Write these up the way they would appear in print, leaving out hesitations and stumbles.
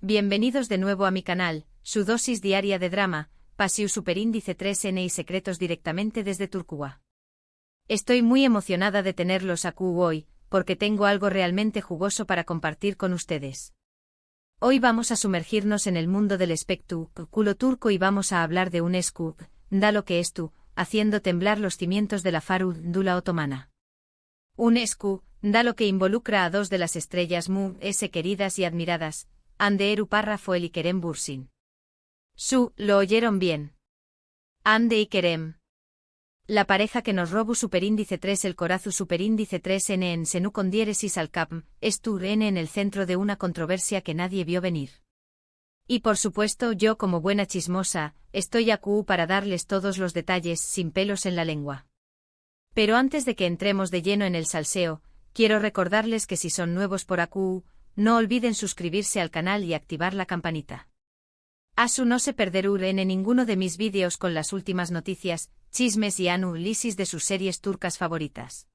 Bienvenidos de nuevo a mi canal, su dosis diaria de drama, Pasiu Superíndice 3N y secretos directamente desde Turquía. Estoy muy emocionada de tenerlos aquí hoy, porque tengo algo realmente jugoso para compartir con ustedes. Hoy vamos a sumergirnos en el mundo del espectáculo turco y vamos a hablar de un escándalo que estuvo haciendo temblar los cimientos de la farándula otomana. Un escándalo que involucra a dos de las estrellas más queridas y admiradas, Hande Erçel y Kerem Bürsin. Lo oyeron bien. Hande y Kerem. La pareja que nos robó Superíndice 3 el Corazu Superíndice 3N en Senu con diéresis al cap, N en el centro de una controversia que nadie vio venir. Y por supuesto yo como buena chismosa, estoy aquí para darles todos los detalles sin pelos en la lengua. Pero antes de que entremos de lleno en el salseo, quiero recordarles que si son nuevos por aquí, no olviden suscribirse al canal y activar la campanita. No se perderán en ninguno de mis vídeos con las últimas noticias, chismes y análisis de sus series turcas favoritas.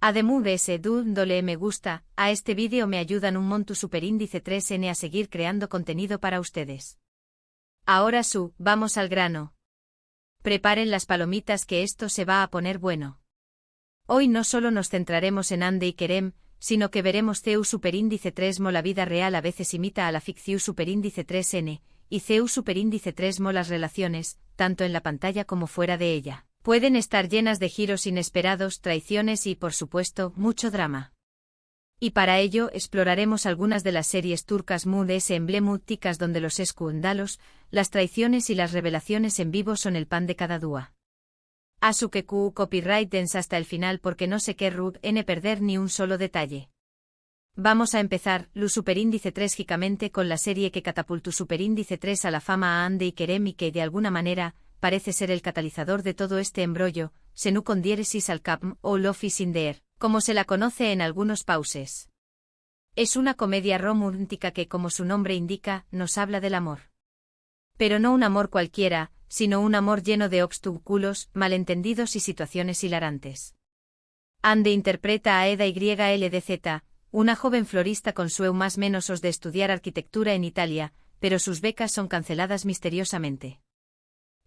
Además de ese dándole me gusta, a este vídeo me ayudan un montón Superíndice 3N a seguir creando contenido para ustedes. Ahora vamos al grano. Preparen las palomitas que esto se va a poner bueno. Hoy no solo nos centraremos en Hande y Kerem, sino que veremos Ceu Superíndice 3 mo la vida real a veces imita a la ficción Superíndice 3N, y Ceu Superíndice 3 mo las relaciones, tanto en la pantalla como fuera de ella, pueden estar llenas de giros inesperados, traiciones y, por supuesto, mucho drama. Y para ello exploraremos algunas de las series turcas más emblemáticas donde los escándalos, las traiciones y las revelaciones en vivo son el pan de cada día. Que copyright dens hasta el final porque no se quieren perder ni un solo detalle. Vamos a empezar, Lu Superíndice 3 gicamente con la serie que catapultó Superíndice 3 a la fama a Hande y Kerem y que de alguna manera, parece ser el catalizador de todo este embrollo, Senu con diéresis al cap o Love is in the air, como se la conoce en algunos pauses. Es una comedia romántica que como su nombre indica, nos habla del amor. Pero no un amor cualquiera, sino un amor lleno de obstáculos, malentendidos y situaciones hilarantes. Hande interpreta a Eda YLDZ, una joven florista con sueño más menos de estudiar arquitectura en Italia, pero sus becas son canceladas misteriosamente.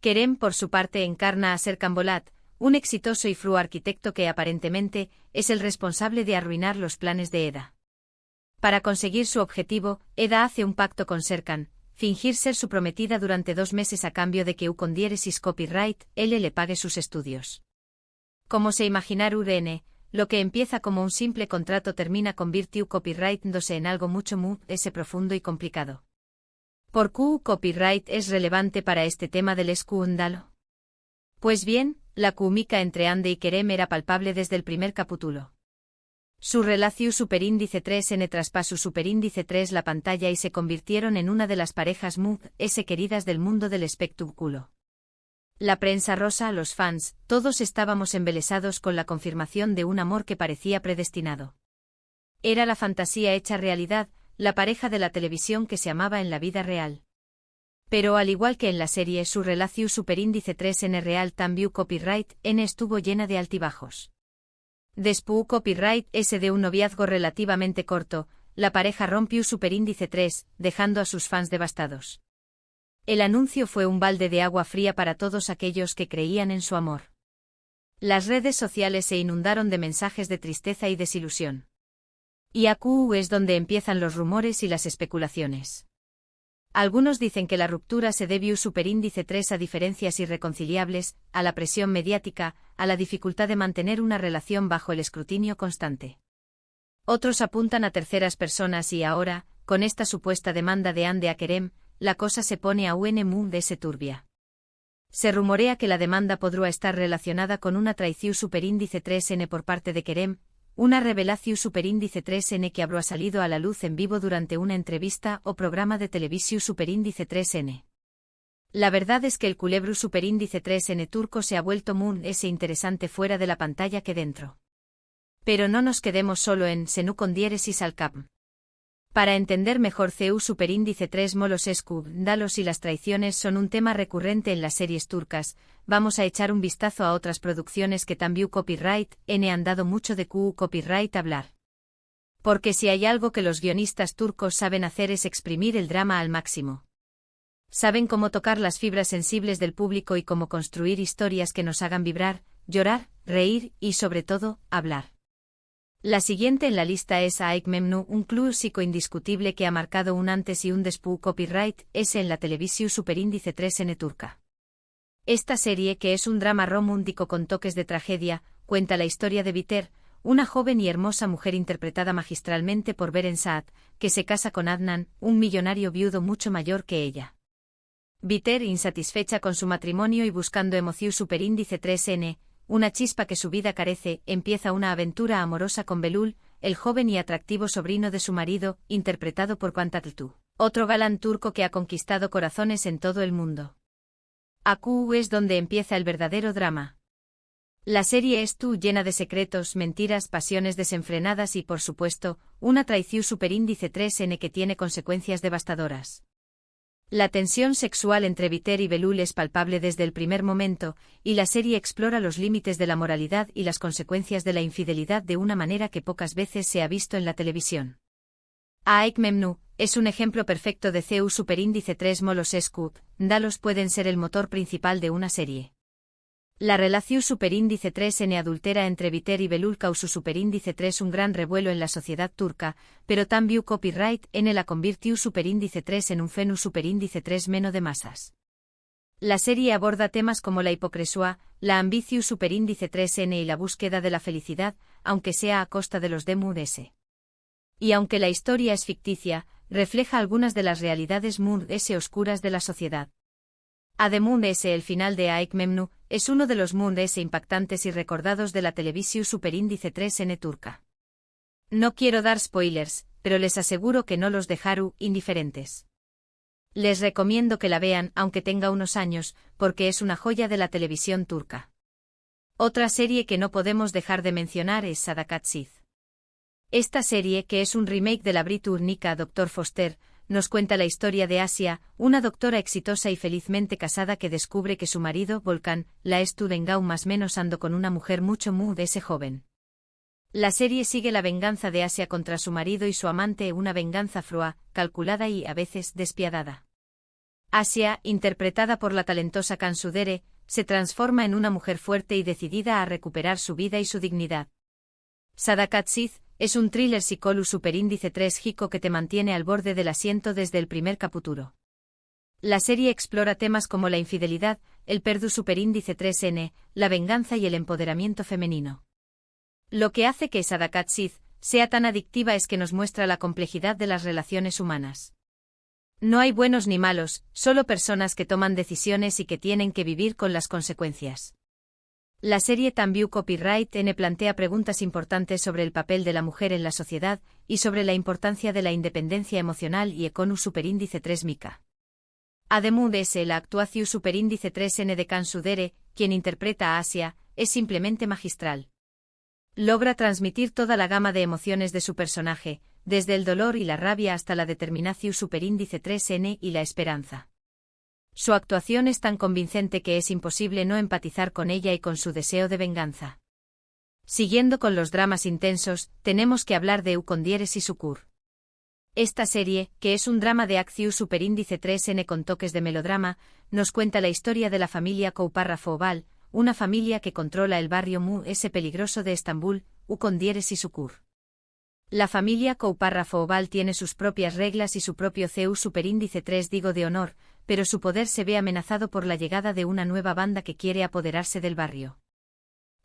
Kerem por su parte encarna a Serkan Bolat, un exitoso y fru arquitecto que aparentemente es el responsable de arruinar los planes de Eda. Para conseguir su objetivo, Eda hace un pacto con Serkan, fingir ser su prometida durante 2 meses a cambio de que con diéresis copyright, él le pague sus estudios. Como se imaginarán, lo que empieza como un simple contrato termina convirtiendo copyright-dándose en algo mucho más profundo y complicado. ¿Por qué copyright es relevante para este tema del escándalo? Pues bien, la química entre Hande y Kerem era palpable desde el primer capítulo. Su relación Superíndice 3N traspasó Superíndice 3 la pantalla y se convirtieron en una de las parejas más queridas del mundo del espectáculo. La prensa rosa, los fans, todos estábamos embelesados con la confirmación de un amor que parecía predestinado. Era la fantasía hecha realidad, la pareja de la televisión que se amaba en la vida real. Pero al igual que en la serie, su relación Superíndice 3N real también copyright N estuvo llena de altibajos. Después copyright S de un noviazgo relativamente corto, la pareja rompió Superíndice 3, dejando a sus fans devastados. El anuncio fue un balde de agua fría para todos aquellos que creían en su amor. Las redes sociales se inundaron de mensajes de tristeza y desilusión. Y aquí es donde empiezan los rumores y las especulaciones. Algunos dicen que la ruptura se debió Superíndice 3 a diferencias irreconciliables, a la presión mediática, a la dificultad de mantener una relación bajo el escrutinio constante. Otros apuntan a terceras personas y ahora, con esta supuesta demanda de Hande a Kerem, la cosa se pone aún más turbia. Se rumorea que la demanda podría estar relacionada con una traición Superíndice 3N por parte de Kerem, una revelación Superíndice 3N que habrá salido a la luz en vivo durante una entrevista o programa de televisión Superíndice 3N. La verdad es que el culebro Superíndice 3N turco se ha vuelto muy interesante fuera de la pantalla que dentro. Pero no nos quedemos solo en Senu con diéresis al cap. Para entender mejor Ceu Superíndice 3 mo los escándalos y las traiciones son un tema recurrente en las series turcas, vamos a echar un vistazo a otras producciones que también copyright N han dado mucho de copyright hablar. Porque si hay algo que los guionistas turcos saben hacer es exprimir el drama al máximo. Saben cómo tocar las fibras sensibles del público y cómo construir historias que nos hagan vibrar, llorar, reír y, sobre todo, hablar. La siguiente en la lista es Aik Memnu, un clásico indiscutible que ha marcado un antes y un después. Copyright S en la televisión superíndice 3N turca. Esta serie, que es un drama romántico con toques de tragedia, cuenta la historia de Biter, una joven y hermosa mujer interpretada magistralmente por Beren Saat, que se casa con Adnan, un millonario viudo mucho mayor que ella. Biter, insatisfecha con su matrimonio y buscando emoción superíndice 3N, una chispa que su vida carece, empieza una aventura amorosa con Belul, el joven y atractivo sobrino de su marido, interpretado por Pantatltu, otro galán turco que ha conquistado corazones en todo el mundo. Aku es donde empieza el verdadero drama. La serie es llena de secretos, mentiras, pasiones desenfrenadas y, por supuesto, una traición superíndice 3N que tiene consecuencias devastadoras. La tensión sexual entre Biter y Belul es palpable desde el primer momento, y la serie explora los límites de la moralidad y las consecuencias de la infidelidad de una manera que pocas veces se ha visto en la televisión. Aik Memnu es un ejemplo perfecto de CEU superíndice 3 Molosescu, Dalos pueden ser el motor principal de una serie. La relación superíndice 3N adultera entre Biter y Belul causó superíndice 3 un gran revuelo en la sociedad turca, pero también Copyright N la convirtió superíndice 3 en un fenómeno superíndice 3 menos de masas. La serie aborda temas como la hipocresía, la ambición superíndice 3N y la búsqueda de la felicidad, aunque sea a costa de los DMUDS. Y aunque la historia es ficticia, refleja algunas de las realidades MUDS oscuras de la sociedad. Además, el final de Aik Memnu es uno de los MUDS impactantes y recordados de la televisión superíndice 3N turca. No quiero dar spoilers, pero les aseguro que no los dejaré indiferentes. Les recomiendo que la vean aunque tenga unos años, porque es una joya de la televisión turca. Otra serie que no podemos dejar de mencionar es Sadakatsiz. Esta serie, que es un remake de la británica Dr. Foster, nos cuenta la historia de Asia, una doctora exitosa y felizmente casada que descubre que su marido, Volkan, la vengado más menos ando con una mujer mucho de ese joven. La serie sigue la venganza de Asia contra su marido y su amante, una venganza fría, calculada y, a veces, despiadada. Asia, interpretada por la talentosa Kansudere, se transforma en una mujer fuerte y decidida a recuperar su vida y su dignidad. Sadakatsiz es un thriller psicológico superíndice 3 Hiko que te mantiene al borde del asiento desde el primer capítulo. La serie explora temas como la infidelidad, el perdu superíndice 3N, la venganza y el empoderamiento femenino. Lo que hace que Sadakatsiz sea tan adictiva es que nos muestra la complejidad de las relaciones humanas. No hay buenos ni malos, solo personas que toman decisiones y que tienen que vivir con las consecuencias. La serie también Copyright N plantea preguntas importantes sobre el papel de la mujer en la sociedad y sobre la importancia de la independencia emocional y Econu superíndice 3 Mika. Además, la actuación superíndice 3N de Kansudere, quien interpreta a Asia, es simplemente magistral. Logra transmitir toda la gama de emociones de su personaje, desde el dolor y la rabia hasta la determinación superíndice 3N y la esperanza. Su actuación es tan convincente que es imposible no empatizar con ella y con su deseo de venganza. Siguiendo con los dramas intensos, tenemos que hablar de Ukondieres y Sukur. Esta serie, que es un drama de acción superíndice 3N con toques de melodrama, nos cuenta la historia de la familia Kouparrafo-Oval, una familia que controla el barrio ese peligroso de Estambul, Ukondieres y Sukur. La familia Kouparrafo-Oval tiene sus propias reglas y su propio CEU superíndice 3 digo de honor, pero su poder se ve amenazado por la llegada de una nueva banda que quiere apoderarse del barrio.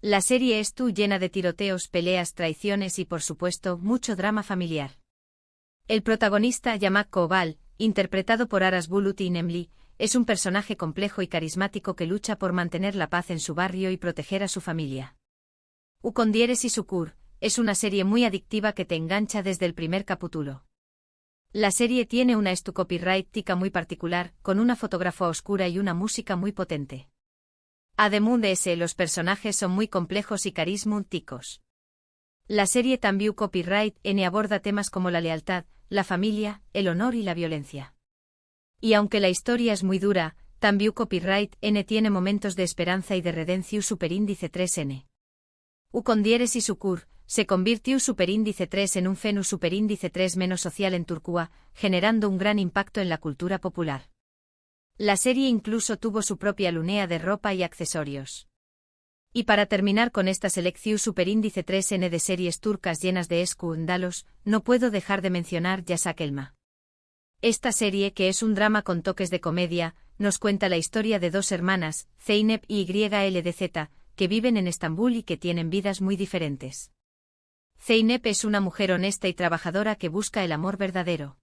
La serie es llena de tiroteos, peleas, traiciones y, por supuesto, mucho drama familiar. El protagonista, Yamak Koval, interpretado por Aras Bulut Nemli, es un personaje complejo y carismático que lucha por mantener la paz en su barrio y proteger a su familia. Ukondieres y Sukur es una serie muy adictiva que te engancha desde el primer capítulo. La serie tiene una copyright muy particular, con una fotografía oscura y una música muy potente. Además, los personajes son muy complejos y carismáticos. La serie también Copyright N aborda temas como la lealtad, la familia, el honor y la violencia. Y aunque la historia es muy dura, también Copyright N tiene momentos de esperanza y de redención superíndice 3N. Ukondieres y Sukur se convirtió superíndice 3 en un fenómeno superíndice 3 menos social en Turquía, generando un gran impacto en la cultura popular. La serie incluso tuvo su propia línea de ropa y accesorios. Y para terminar con esta selección superíndice 3N de series turcas llenas de escándalos, no puedo dejar de mencionar Yasak Elma. Esta serie, que es un drama con toques de comedia, nos cuenta la historia de dos hermanas, Zeynep y YLDZ, que viven en Estambul y que tienen vidas muy diferentes. Zeynep es una mujer honesta y trabajadora que busca el amor verdadero.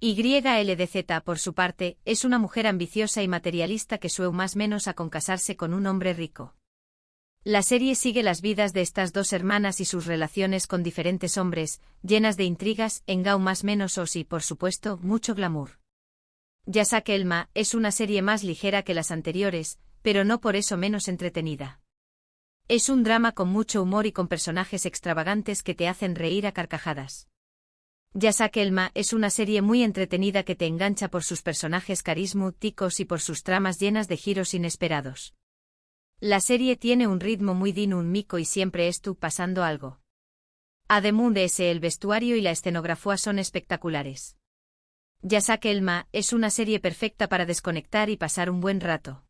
YLDZ, por su parte, es una mujer ambiciosa y materialista que sueña más menos a con casarse con un hombre rico. La serie sigue las vidas de estas dos hermanas y sus relaciones con diferentes hombres, llenas de intrigas, engau más menos y, por supuesto, mucho glamour. Yasak Elma es una serie más ligera que las anteriores, pero no por eso menos entretenida. Es un drama con mucho humor y con personajes extravagantes que te hacen reír a carcajadas. Yasak Elma es una serie muy entretenida que te engancha por sus personajes carismáticos y por sus tramas llenas de giros inesperados. La serie tiene un ritmo muy dinámico y siempre está pasando algo. Además de ese, el vestuario y la escenografía son espectaculares. Yasak Elma es una serie perfecta para desconectar y pasar un buen rato.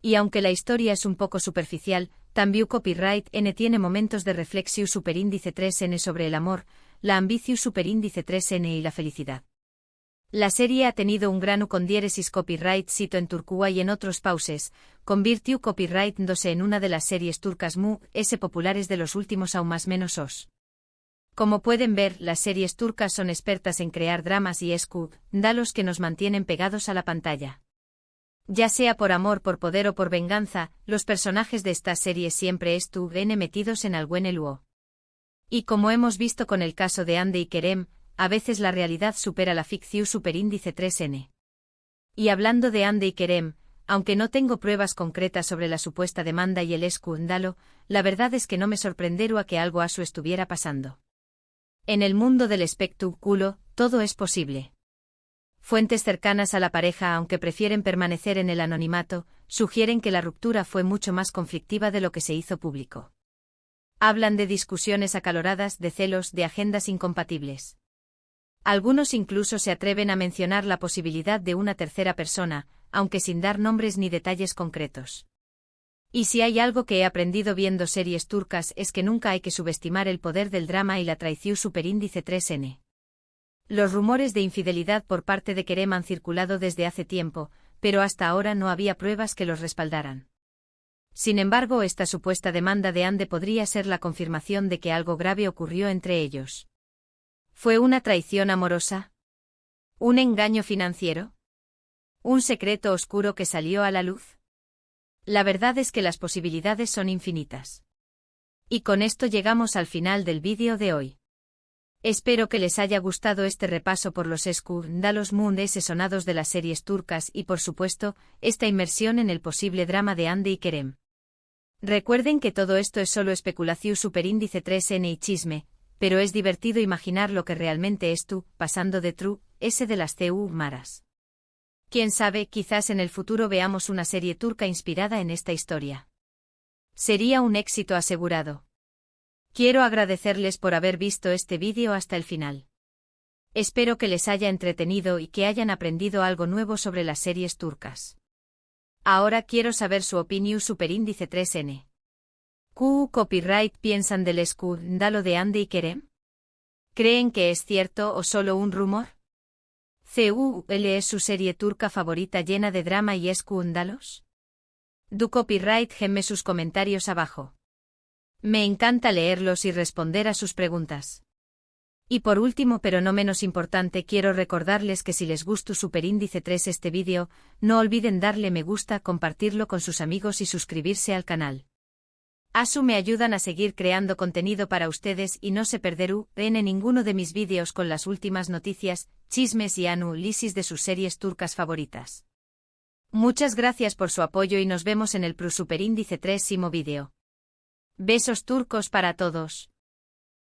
Y aunque la historia es un poco superficial, también Copyright N tiene momentos de reflexión superíndice 3N sobre el amor, la ambición superíndice 3N y la felicidad. La serie ha tenido un gran con diéresis copyright cito en Turquía y en otros pauses, convirtió copyright 2 en una de las series turcas populares de los últimos aún más menos os. Como pueden ver, las series turcas son expertas en crear dramas y escándalos que nos mantienen pegados a la pantalla. Ya sea por amor, por poder o por venganza, los personajes de estas series siempre estuvieron metidos en algún luo. Y como hemos visto con el caso de Hande y Kerem, a veces la realidad supera la ficción superíndice 3N. Y hablando de Hande y Kerem, aunque no tengo pruebas concretas sobre la supuesta demanda y el escándalo, la verdad es que no me sorprendería que algo así estuviera pasando. En el mundo del espectáculo, todo es posible. Fuentes cercanas a la pareja, aunque prefieren permanecer en el anonimato, sugieren que la ruptura fue mucho más conflictiva de lo que se hizo público. Hablan de discusiones acaloradas, de celos, de agendas incompatibles. Algunos incluso se atreven a mencionar la posibilidad de una tercera persona, aunque sin dar nombres ni detalles concretos. Y si hay algo que he aprendido viendo series turcas es que nunca hay que subestimar el poder del drama y la traición superíndice 3N. Los rumores de infidelidad por parte de Kerem han circulado desde hace tiempo, pero hasta ahora no había pruebas que los respaldaran. Sin embargo, esta supuesta demanda de Hande podría ser la confirmación de que algo grave ocurrió entre ellos. ¿Fue una traición amorosa? ¿Un engaño financiero? ¿Un secreto oscuro que salió a la luz? La verdad es que las posibilidades son infinitas. Y con esto llegamos al final del vídeo de hoy. Espero que les haya gustado este repaso por los escándalos sonados de las series turcas y, por supuesto, esta inmersión en el posible drama de Hande y Kerem. Recuerden que todo esto es solo especulación superíndice 3N y chisme, pero es divertido imaginar lo que realmente pasando de true, ese de las CU maras. Quién sabe, quizás en el futuro veamos una serie turca inspirada en esta historia. Sería un éxito asegurado. Quiero agradecerles por haber visto este vídeo hasta el final. Espero que les haya entretenido y que hayan aprendido algo nuevo sobre las series turcas. Ahora quiero saber su opinión superíndice 3N. ¿Qué copyright piensan del escándalo de Hande y Kerem? ¿Creen que es cierto o solo un rumor? ¿CUL es su serie turca favorita llena de drama y escándalos? Du copyright gemme sus comentarios abajo. Me encanta leerlos y responder a sus preguntas. Y por último pero no menos importante, quiero recordarles que si les gustó superíndice 3 este vídeo, no olviden darle me gusta, compartirlo con sus amigos y suscribirse al canal. Asu me ayudan a seguir creando contenido para ustedes y no se perderán en ninguno de mis vídeos con las últimas noticias, chismes y análisis de sus series turcas favoritas. Muchas gracias por su apoyo y nos vemos en el superíndice 3 vídeo. Besos turcos para todos.